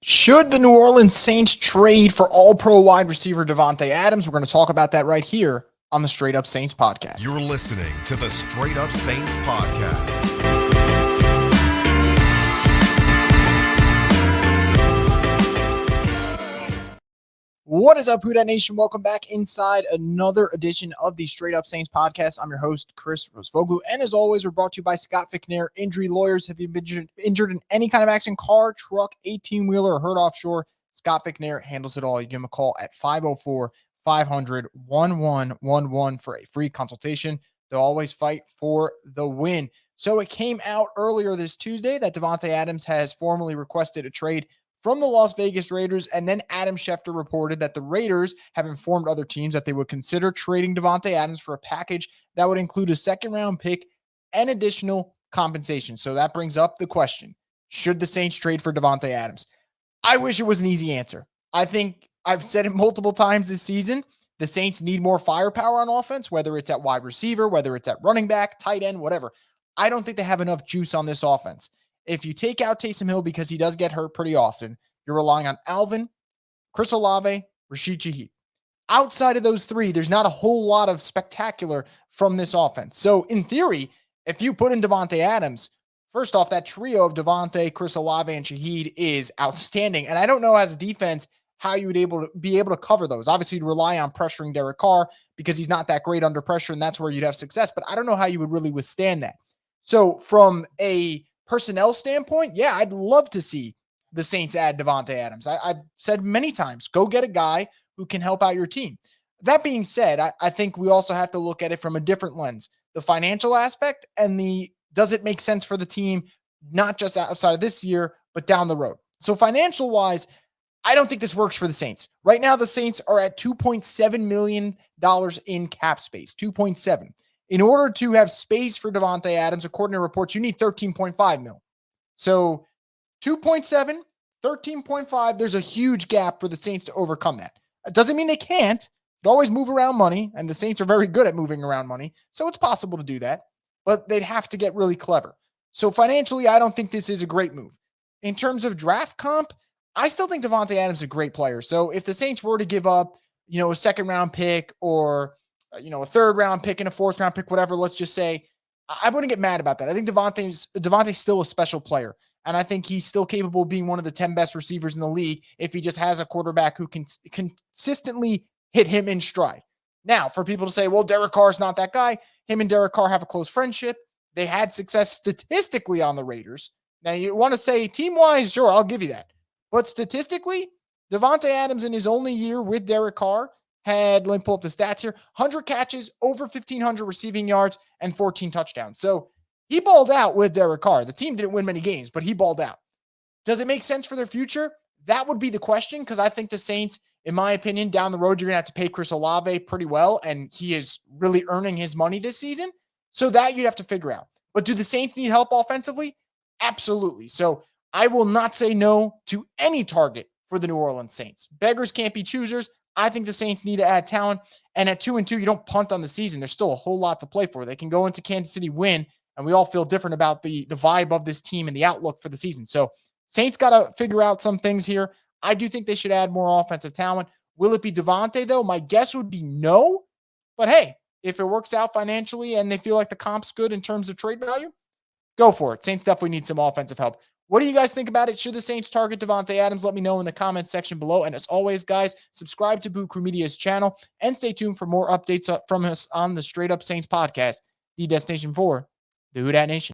Should the New Orleans Saints trade for all-pro wide receiver Davante Adams? We're going to talk about that right here on the Straight Up Saints podcast. You're listening to the Straight Up Saints podcast. What is up, Who Dat Nation? Welcome back inside another edition of the Straight Up Saints podcast. I'm your host, Chris Rosvoglu, and as always, we're brought to you by Scott Fickner, Injury Lawyers. Have you been injured in any kind of accident, car, truck, 18-wheeler, or hurt offshore? Scott Fickner handles it all. You give him a call at 504-500-1111 for a free consultation. They'll always fight for the win. So it came out earlier this Tuesday that Davante Adams has formally requested a trade from the Las Vegas Raiders, and then Adam Schefter reported that the Raiders have informed other teams that they would consider trading Davante Adams for a package that would include a second-round pick and additional compensation. So that brings up the question, should the Saints trade for Davante Adams? I wish it was an easy answer. I think I've said it multiple times this season. The Saints need more firepower on offense, whether it's at wide receiver, whether it's at running back, tight end, whatever. I don't think they have enough juice on this offense. If you take out Taysom Hill because he does get hurt pretty often, you're relying on Alvin, Chris Olave, Rashid Shaheed. Outside of those three, there's not a whole lot of spectacular from this offense. So in theory, if you put in Davante Adams, first off, that trio of Davante, Chris Olave, and Shaheed is outstanding. And I don't know as a defense how you would be able to cover those. Obviously, you'd rely on pressuring Derek Carr because he's not that great under pressure, and that's where you'd have success. But I don't know how you would really withstand that. So from a personnel standpoint, yeah, I'd love to see the Saints add Davante Adams. I've said many times, go get a guy who can help out your team. That being said, I think we also have to look at it from a different lens, the financial aspect and does it make sense for the team, not just outside of this year, but down the road. So financial wise, I don't think this works for the Saints. Right now, the Saints are at $2.7 million in cap space, 2.7. In order to have space for Davante Adams, according to reports, you need 13.5 mil. So 2.7, 13.5, there's a huge gap for the Saints to overcome that. It doesn't mean they can't. They always move around money, and the Saints are very good at moving around money. So it's possible to do that, but they'd have to get really clever. So financially, I don't think this is a great move. In terms of draft comp, I still think Davante Adams is a great player. So if the Saints were to give up, a second-round pick or a third-round pick and a fourth-round pick, whatever, let's just say, I wouldn't get mad about that. I think Davante's still a special player, and I think he's still capable of being one of the 10 best receivers in the league if he just has a quarterback who can consistently hit him in stride. Now, for people to say, well, Derek Carr's not that guy, him and Derek Carr have a close friendship. They had success statistically on the Raiders. Now, you want to say team-wise, sure, I'll give you that. But statistically, Davante Adams in his only year with Derek Carr had, let me pull up the stats here, 100 catches, over 1,500 receiving yards, and 14 touchdowns. So he balled out with Derek Carr. The team didn't win many games, but he balled out. Does it make sense for their future? That would be the question, because I think the Saints, in my opinion, down the road, you're going to have to pay Chris Olave pretty well, and he is really earning his money this season. So that you'd have to figure out. But do the Saints need help offensively? Absolutely. So I will not say no to any target for the New Orleans Saints. Beggars can't be choosers. I think the Saints need to add talent. And at 2-2, you don't punt on the season. There's still a whole lot to play for. They can go into Kansas City, win, and we all feel different about the vibe of this team and the outlook for the season. So Saints got to figure out some things here. I do think they should add more offensive talent. Will it be Davante, though? My guess would be no. But hey, if it works out financially and they feel like the comp's good in terms of trade value, go for it. Saints definitely need some offensive help. What do you guys think about it? Should the Saints target Davante Adams? Let me know in the comments section below. And as always, guys, subscribe to Boo Crew Media's channel and stay tuned for more updates from us on the Straight Up Saints podcast, the destination for the Who Dat Nation.